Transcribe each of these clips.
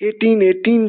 1818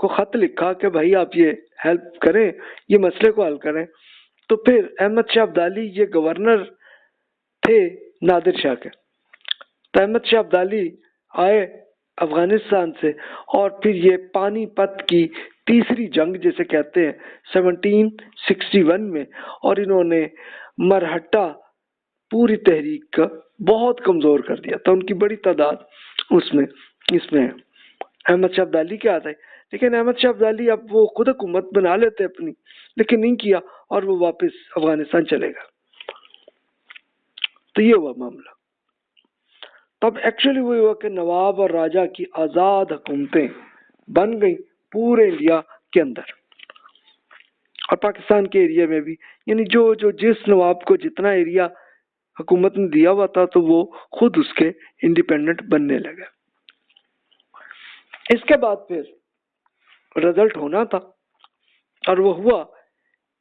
کو خط لکھا کہ بھائی آپ یہ ہیلپ کریں، یہ مسئلے کو حل کریں. تو پھر احمد شاہ ابدالی یہ گورنر تھے نادر شاہ کے، تو احمد شاہ ابدالی آئے افغانستان سے، اور پھر یہ پانی پت کی تیسری جنگ جسے کہتے ہیں 1761 میں، اور انہوں نے مرہٹہ پوری تحریک کا بہت کمزور کر دیا تھا. ان کی بڑی تعداد اس میں احمد شاہ ابدالی کے آتا ہے. لیکن احمد شاہ ابدالی اب وہ خود حکومت بنا لیتے اپنی، لیکن نہیں کیا، اور وہ واپس افغانستان چلے گا. تو یہ ہوا معاملہ. تب ایکچولی وہ ہوا کہ نواب اور راجہ کی آزاد حکومتیں بن گئی پورے انڈیا کے اندر اور پاکستان کے ایریا میں بھی. یعنی جو جس نواب کو جتنا ایریا حکومت نے دیا ہوا تھا تو وہ خود اس کے انڈیپینڈنٹ بننے لگے. اس کے بعد پھر رزلٹ ہونا تھا، اور وہ ہوا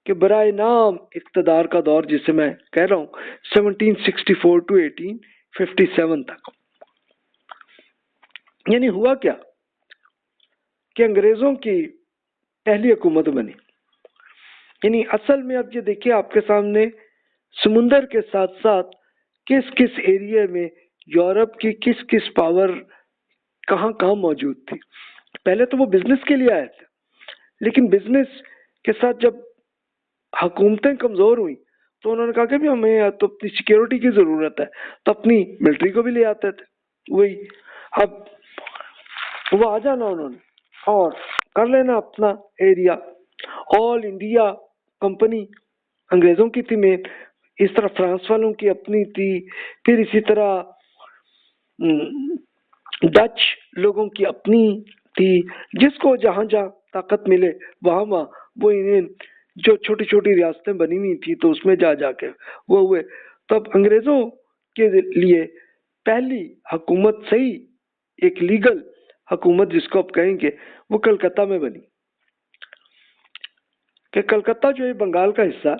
کہ برائے نام اقتدار کا دور جسے میں کہہ رہا ہوں 1764 to 1857 تک. یعنی ہوا کیا کہ انگریزوں کی پہلی حکومت بنی. یعنی اصل میں اب یہ دیکھیے آپ کے سامنے سمندر کے ساتھ ساتھ کس کس ایریا میں یورپ کی کس کس پاور کہاں کہاں موجود تھی. پہلے تو وہ بزنس کے لیے آئے تھے، لیکن بزنس کے ساتھ جب حکومتیں کمزور ہوئیں تو انہوں نے کہا کہ بھی ہمیں تو اپنی سیکیورٹی کی ضرورت ہے، تو اپنی ملٹری کو بھی لے آتے تھے. وہی اب وہ آ جانا انہوں نے اور کر لینا اپنا ایریا. آل انڈیا کمپنی انگریزوں کی تھی مین، اس طرح فرانس والوں کی اپنی تھی، پھر اسی طرح ڈچ لوگوں کی اپنی تھی. جس کو جہاں جہاں طاقت ملے وہاں وہ انہیں جو چھوٹی چھوٹی ریاستیں بنی ہوئی تھی تو اس میں جا کے وہ ہوئے. تو اب انگریزوں کے لیے پہلی حکومت صحیح ایک لیگل حکومت جس کو آپ کہیں گے وہ کلکتہ میں بنی. کہ کلکتہ جو ہے بنگال کا حصہ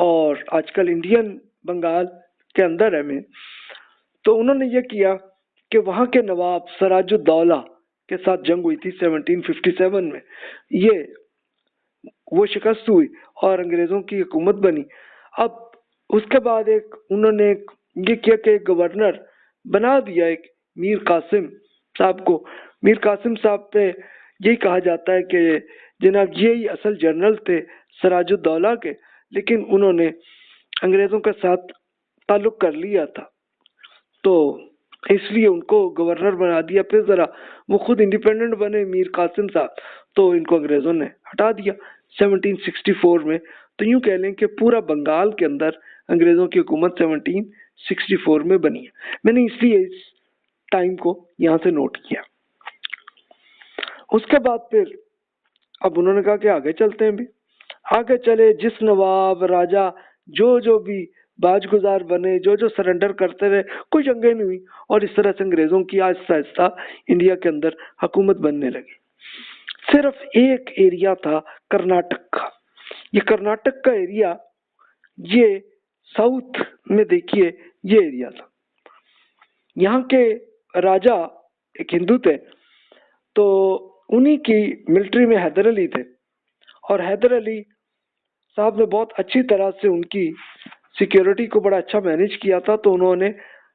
اور آج کل انڈین بنگال کے اندر ہے میں. تو انہوں نے یہ کیا کہ وہاں کے نواب سراج الدولہ کے ساتھ جنگ ہوئی تھی 1757 میں، یہ وہ شکست ہوئی اور انگریزوں کی حکومت بنی. اب اس کے بعد انہوں نے یہ کیا کہ ایک گورنر بنا دیا ایک میر قاسم صاحب کو. میر قاسم صاحب پہ یہی کہا جاتا ہے کہ جناب یہی اصل جنرل تھے سراج الدولہ کے، لیکن انہوں نے انگریزوں کے ساتھ تعلق کر لیا تھا تو اس لیے ان کو گورنر بنا دیا. پھر ذرا وہ خود انڈیپینڈنٹ بنے میر قاسم صاحب تو ان کو انگریزوں نے ہٹا دیا 1764 میں. تو یوں کہہ لیں کہ پورا بنگال کے اندر انگریزوں کی حکومت 1764 میں بنی ہے. میں نے اس لیے اس ٹائم کو یہاں سے نوٹ کیا. اس کے بعد پھر اب انہوں نے کہا کہ آگے چلتے ہیں. بھی آگے چلے، جس نواب راجہ جو بھی باج گزار بنے، جو سرنڈر کرتے رہے، کوئی جنگیں نہیں ہوئی، اور اس طرح سے انگریزوں کی آہستہ آہستہ انڈیا کے اندر حکومت بننے لگی. صرف ایک ایریا تھا کرناٹک کا. یہ کرناٹک کا ایریا یہ ساؤتھ میں دیکھیے یہ ایریا تھا. یہاں کے راجہ ایک ہندو تھے، تو انہی کی ملٹری میں حیدر علی تھے، اور حیدر علی صاحب نے بہت اچھی طرح سے ان کی سیکیورٹی کو بڑا اچھا مینیج کیا تھا. تو انہوں نے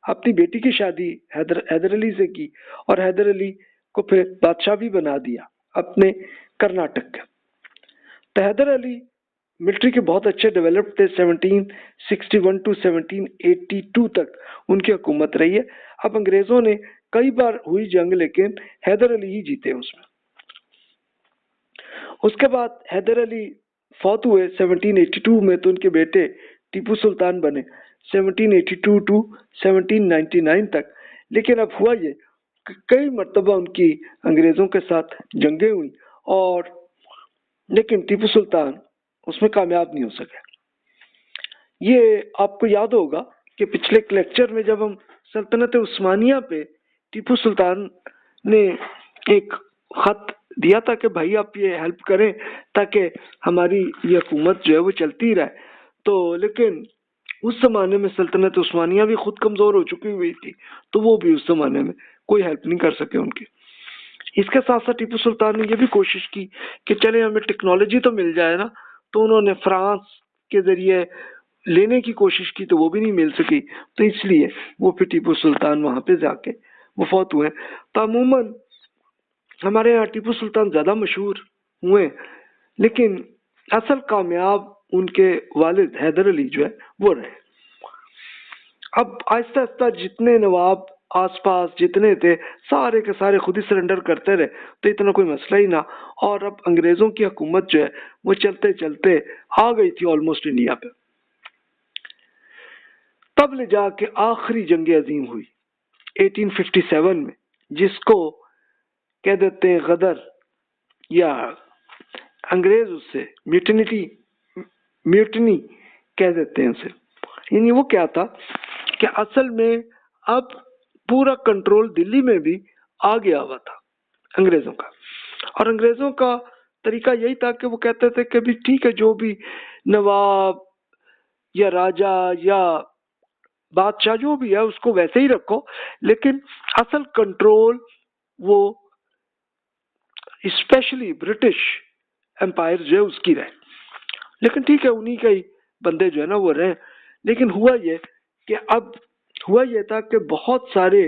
اپنی بیٹی کی شادی حیدر علی سے کی، اور حیدر علی کو پھر بادشاہ بھی بنا دیا اپنے کرناٹک کا. تو حیدر علی ملٹری کے بہت اچھے ڈیولپڈ تھے. 1761 to 1782 تک ان کی حکومت رہی ہے. اب انگریزوں نے کئی بار ہوئی جنگ، لیکن حیدر علی ہی جیتے اس میں. اس کے بعد حیدر علی فوت ہوئے 1782 میں، تو ان کے بیٹے ٹیپو سلطان بنے 1782 to 1799 تک. لیکن اب ہوا یہ کہ کئی مرتبہ ان کی انگریزوں کے ساتھ جنگیں ہوئی، اور لیکن ٹیپو سلطان اس میں کامیاب نہیں ہو سکے. یہ آپ کو یاد ہوگا کہ پچھلے لیکچر میں جب ہم سلطنت عثمانیہ پہ ٹیپو سلطان نے ایک خط دیا تھا کہ بھائی آپ یہ ہیلپ کریں تاکہ ہماری یہ حکومت جو ہے وہ چلتی رہے. تو لیکن اس زمانے میں سلطنت عثمانیہ بھی خود کمزور ہو چکی ہوئی تھی، تو وہ بھی اس زمانے میں کوئی ہیلپ نہیں کر سکے ان کی. اس کے ساتھ ساتھ ٹیپو سلطان نے یہ بھی کوشش کی کہ چلے ہمیں ٹیکنالوجی تو مل جائے نا، تو انہوں نے فرانس کے ذریعے لینے کی کوشش کی تو وہ بھی نہیں مل سکی، تو اس لیے وہ پھر ٹیپو سلطان وہاں پہ جا کے وفات ہوئے۔ تو عموماً ہمارے یہاں ٹیپو سلطان زیادہ مشہور ہوئے، لیکن اصل کامیاب ان کے والد حیدر علی جو ہے وہ رہے۔ اب آہستہ آہستہ جتنے نواب آس پاس جتنے تھے سارے کے سارے خود ہی سرنڈر کرتے رہے، تو اتنا کوئی مسئلہ ہی نہ، اور اب انگریزوں کی حکومت جو ہے وہ چلتے چلتے آ گئی تھی آلموسٹ انڈیا پہ۔ تب لے جا کے آخری جنگ عظیم ہوئی 1857 میں، جس کو کہہ دیتے ہیں غدر، یا انگریز اس سے میوٹنی کہہ دیتے ہیں اسے۔ یعنی وہ کیا تھا کہ اصل میں اب پورا کنٹرول دلی میں بھی آ گیا ہوا تھا انگریزوں کا، اور انگریزوں کا طریقہ یہی تھا کہ وہ کہتے تھے کہ بھی ٹھیک ہے، جو بھی نواب یا راجا یا بادشاہ جو بھی ہے اس کو ویسے ہی رکھو، لیکن اصل کنٹرول وہ اسپیشلی برٹش امپائر جو ہے اس کی رہے۔ لیکن ٹھیک ہے، انہی کے ہی بندے جو ہے نا وہ رہے، لیکن ہوا یہ کہ اب ہوا یہ تھا کہ بہت سارے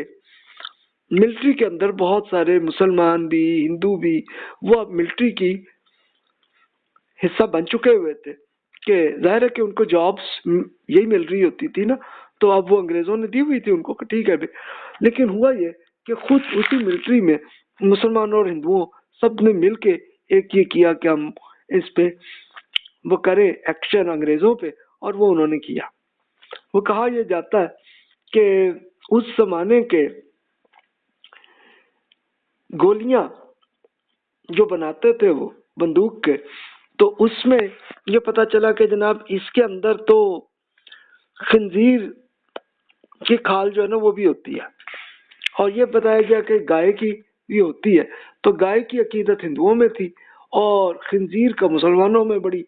ملٹری کے اندر بہت سارے مسلمان بھی ہندو بھی وہ اب ملٹری کی حصہ بن چکے ہوئے تھے، کہ ظاہر ہے کہ ان کو جابس یہی مل رہی ہوتی تھی نا، تو اب وہ انگریزوں نے دی ہوئی تھی ان کو کہ ٹھیک ہے بھی۔ لیکن ہوا یہ کہ خود اسی ملٹری میں مسلمانوں اور ہندوؤں سب نے مل کے ایک یہ کیا کہ ہم اس پہ وہ کریں ایکشن انگریزوں پہ، اور وہ انہوں نے کیا۔ وہ کہا یہ جاتا ہے کہ اس زمانے کے گولیاں جو بناتے تھے وہ بندوق کے، تو اس میں یہ پتا چلا کہ جناب اس کے اندر تو خنزیر کی کھال جو ہے نا وہ بھی ہوتی ہے، اور یہ بتایا گیا کہ گائے کی بھی ہوتی ہے۔ تو گائے کی عقیدت ہندوؤں میں تھی اور خنزیر کا مسلمانوں میں بڑی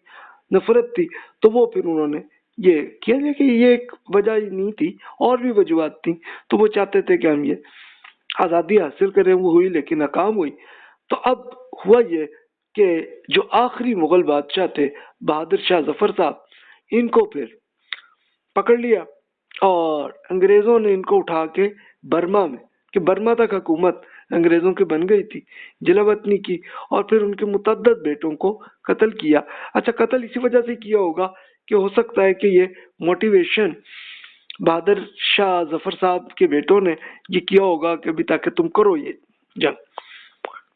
نفرت تھی، تو وہ پھر انہوں نے یہ کیا کہ یہ ایک وجہ ہی نہیں تھی، اور بھی وجوہات تھیں، تو وہ چاہتے تھے کہ ہم یہ آزادی حاصل کریں، وہ ہوئی لیکن ناکام ہوئی۔ تو اب ہوا یہ کہ جو آخری مغل بادشاہ تھے بہادر شاہ ظفر صاحب، ان کو پھر پکڑ لیا، اور انگریزوں نے ان کو اٹھا کے برما میں، کہ برما تک حکومت انگریزوں کی بن گئی تھی، جلا وطنی کی، اور پھر ان کے متعدد بیٹوں کو قتل کیا۔ اچھا، قتل اسی وجہ سے کیا ہوگا کہ ہو سکتا ہے کہ یہ موٹیویشن بہادر شاہ ظفر صاحب کے بیٹوں نے یہ کیا ہوگا کہ بھی تاکہ تم کرو یہ جنگ۔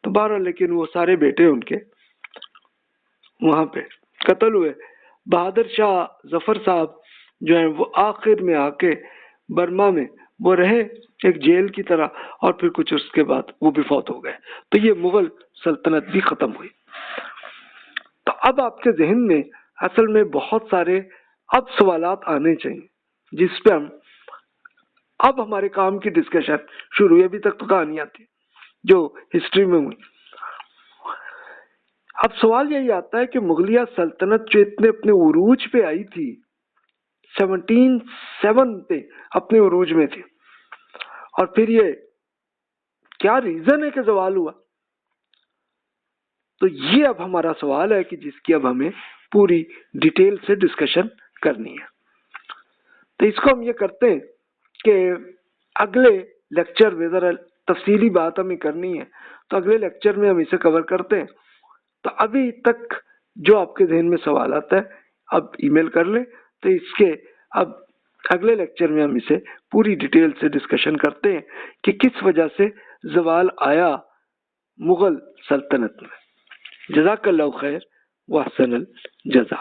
تو بہرحال لیکن وہ سارے بیٹے ان کے وہاں پہ قتل ہوئے۔ بہادر شاہ ظفر صاحب جو ہیں وہ آخر میں آ کے برما میں وہ رہے ایک جیل کی طرح، اور پھر کچھ اس کے بعد وہ بھی فوت ہو گئے۔ تو یہ مغل سلطنت بھی ختم ہوئی۔ تو اب آپ کے ذہن میں اصل میں بہت سارے اب سوالات آنے چاہیے جس پہ ہم اب ہمارے کام کی ڈسکشن شروع ہوئی۔ ابھی تک تو کہانیاں تھی جو ہسٹری میں ہوئی۔ اب سوال یہی آتا ہے کہ مغلیہ سلطنت جو اتنے اپنے عروج پہ آئی تھی 1707 پہ اپنے عروج میں تھی، اور پھر یہ کیا ریزن ہے کہ زوال ہوا؟ تو یہ اب ہمارا سوال ہے کہ جس کی اب ہمیں پوری ڈیٹیل سے ڈسکشن کرنی ہے۔ تو اس کو ہم یہ کرتے ہیں کہ اگلے لیکچر میں ذرا تفصیلی بات ہمیں کرنی ہے، تو اگلے لیکچر میں ہم اسے کور کرتے ہیں۔ تو ابھی تک جو آپ کے ذہن میں سوالات ہے اب ای میل کر لیں، تو اس کے اب اگلے لیکچر میں ہم اسے پوری ڈیٹیل سے ڈسکشن کرتے ہیں کہ کس وجہ سے زوال آیا مغل سلطنت میں۔ جزاک اللہ خیر واحسن الجزا۔